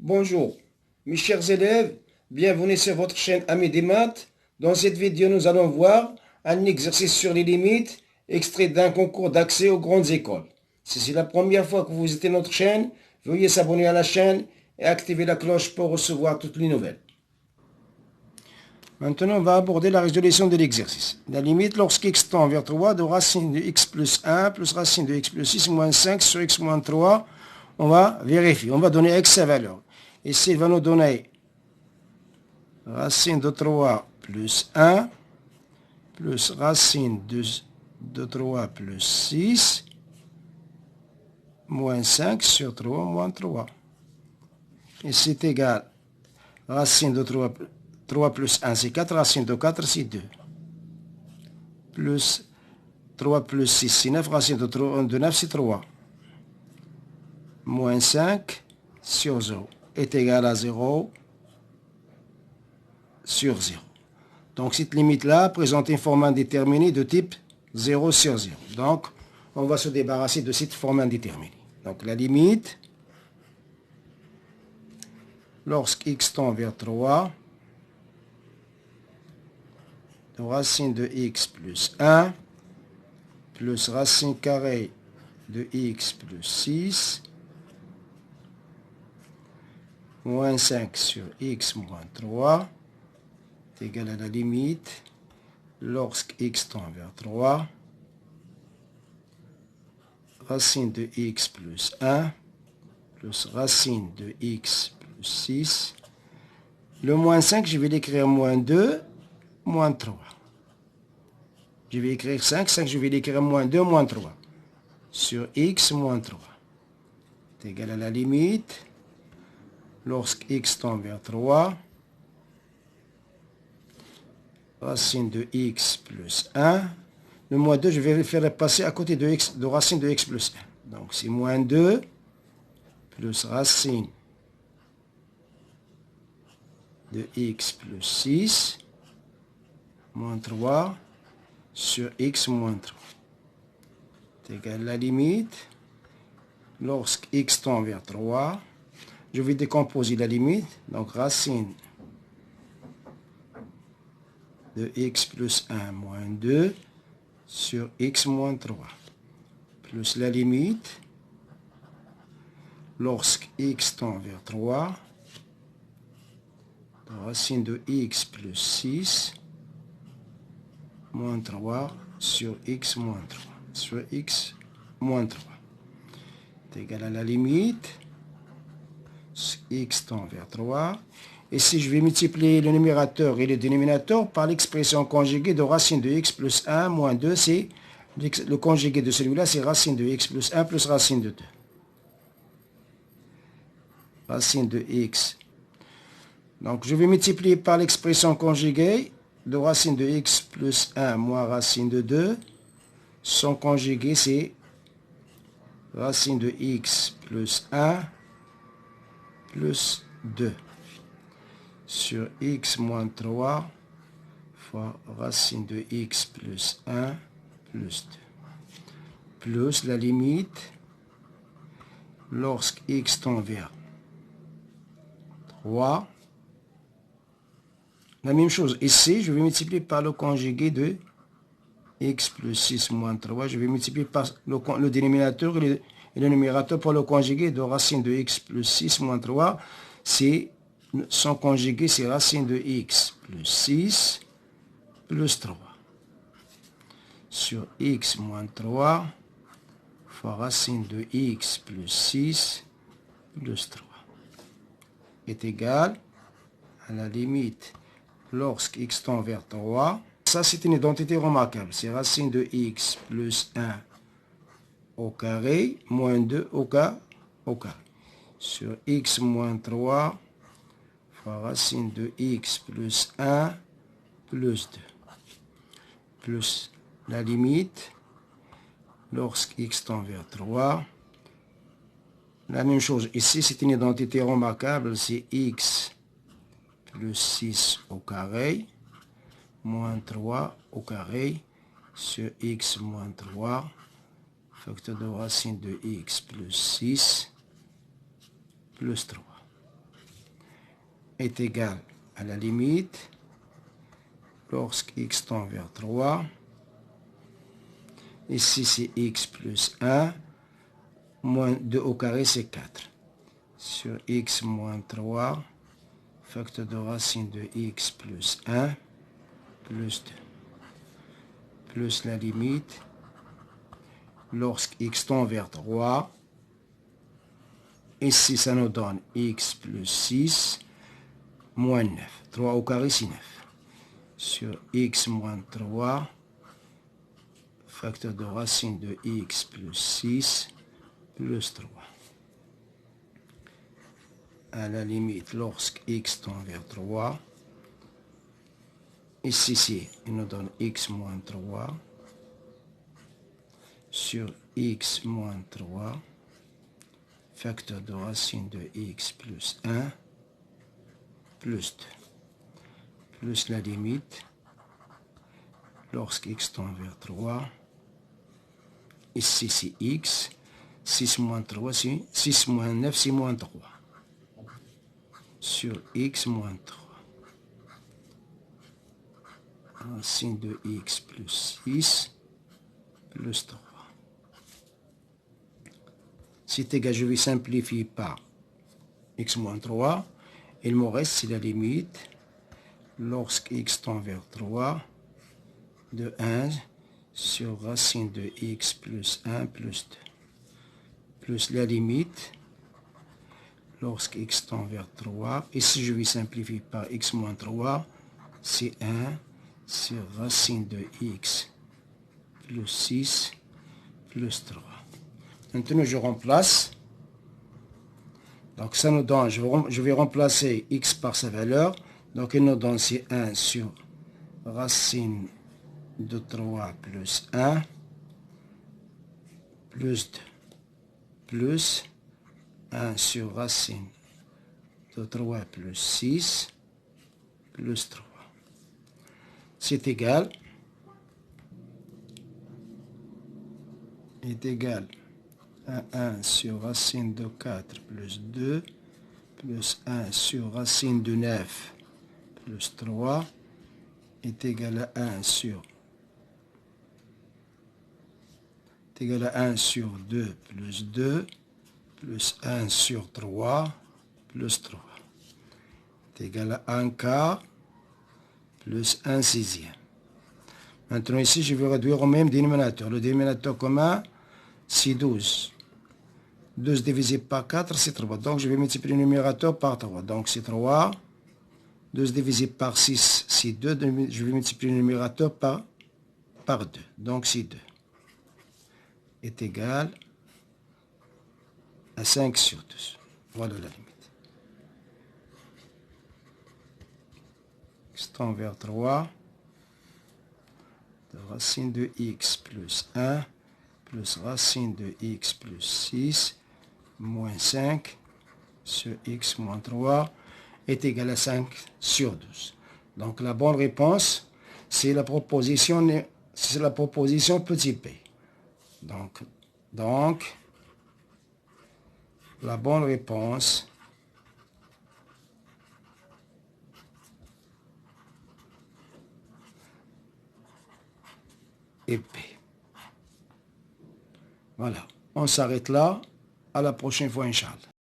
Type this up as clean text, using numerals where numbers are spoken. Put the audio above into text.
Bonjour, mes chers élèves, bienvenue sur votre chaîne Amis des maths. Dans cette vidéo, nous allons voir un exercice sur les limites, extrait d'un concours d'accès aux grandes écoles. Si c'est la première fois que vous visitez notre chaîne, veuillez s'abonner à la chaîne et activer la cloche pour recevoir toutes les nouvelles. Maintenant, on va aborder la résolution de l'exercice. La limite lorsqu'x tend vers 3 de racine de x plus 1 plus racine de x plus 6 moins 5 sur x moins 3, on va vérifier. On va donner x sa valeur. Ici, il va nous donner racine de 3 plus 1 plus racine de 3 plus 6 moins 5 sur 3 moins 3. Et c'est égal racine de 3 plus 1, c'est 4, racine de 4, c'est 2. Plus 3 plus 6, c'est 9, racine de 9, c'est 3. Moins 5 sur 0 est égal à 0 sur 0. Donc cette limite-là présente une forme indéterminée de type 0 sur 0. Donc on va se débarrasser de cette forme indéterminée. Donc la limite, lorsqu'x tend vers 3, de racine de x plus 1 plus racine carrée de x plus 6 moins 5 sur x moins 3 est égal à la limite lorsqu'x tend vers 3, racine de x plus 1 plus racine de x plus 6. Le moins 5, je vais l'écrire moins 2, moins 3. Je vais écrire 5, je vais l'écrire moins 2, moins 3. Sur x moins 3. C'est égal à la limite lorsqu'x tend vers 3, racine de x plus 1. Le moins 2, je vais le faire passer à côté de racine de x plus 1. Donc c'est moins 2 plus racine de x plus 6 moins 3 sur x moins 3. C'est égal à la limite lorsqu'x tend vers 3. Je vais décomposer la limite. Donc racine de x plus 1 moins 2 sur x moins 3. Plus la limite lorsqu'x tend vers 3. Racine de x plus 6 moins 3 sur x moins 3. Sur x moins 3. C'est égal à la limite x tend vers 3. Et si je vais multiplier le numérateur et le dénominateur par l'expression conjuguée de racine de x plus 1 moins 2, c'est le conjugué de celui-là, c'est racine de x plus 1 plus racine de 2. Racine de x. Donc je vais multiplier par l'expression conjuguée de racine de x plus 1 moins racine de 2. Son conjugué, c'est racine de x plus 1 plus 2 sur x moins 3 fois racine de x plus 1 plus 2. Plus la limite lorsqu'x tend vers 3. La même chose ici, je vais multiplier par le conjugué de x plus 6 moins 3. Je vais multiplier par le dénominateur et le numérateur pour le conjugué de racine de x plus 6 moins 3. Son conjugué, c'est racine de x plus 6 plus 3 sur x moins 3 fois racine de x plus 6 plus 3 est égal à la limite lorsqu'x tend vers 3. Ça, c'est une identité remarquable. C'est racine de x plus 1 au carré moins 2 au carré sur x moins 3 fois racine de x plus 1 plus 2 plus la limite lorsqu'x tend vers 3. La même chose ici, c'est une identité remarquable, c'est x plus 6 au carré moins 3 au carré sur x moins 3 facteur de racine de x plus 6 plus 3. est égal à la limite lorsque x tend vers 3. Ici, c'est x plus 1. Moins 2 au carré, c'est 4. Sur x moins 3, facteur de racine de x plus 1, plus 2. Plus la limite lorsque x tend vers 3. Ici, ça nous donne x plus 6, moins 9. 3 au carré, c'est 9. Sur x moins 3, facteur de racine de x plus 6, plus 3. À la limite, lorsque x tend vers 3, ici, il nous donne x moins 3, sur x moins 3, facteur de racine de x plus 1, plus 2. Plus la limite, lorsque x tend vers 3, ici c'est x, 6 moins 3, c'est 6 moins 9, c'est moins 3. Sur x moins 3. Racine de x plus 6, plus 3. C'est égal, je vais simplifier par x moins 3. Il me reste, c'est la limite, lorsque x tend vers 3, de 1 sur racine de x plus 1 plus 2. Plus la limite, lorsque x tend vers 3. Ici, je vais simplifier par x moins 3. C'est 1 sur racine de x plus 6 plus 3. Maintenant, je remplace. Donc, ça nous donne, je vais remplacer x par sa valeur. Donc, il nous donne, c'est 1 sur racine de 3 plus 1 plus 2 plus 1 sur racine de 3 plus 6 plus 3. C'est égal. Est égal à 1 sur racine de 4 plus 2 plus 1 sur racine de 9 plus 3 est égal à 1 sur 2 plus 2 plus 1 sur 3 plus 3 est égal à 1 quart plus 1 sixième. Maintenant ici, je vais réduire au même dénominateur. Le dénominateur commun, c'est 12. 12 divisé par 4, c'est 3. Donc, je vais multiplier le numérateur par 3. Donc, c'est 3. 12 divisé par 6, c'est 2. Je vais multiplier le numérateur par 2. Donc, c'est 2. Est égal à 5 sur 12. Voilà la limite. X tend vers 3. De racine de x plus 1 plus racine de x plus 6 moins 5 sur x moins 3 est égal à 5 sur 12. Donc la bonne réponse, c'est la proposition petit p. Donc la bonne réponse est P. Voilà, on s'arrête là. À la prochaine fois, Inch'Allah.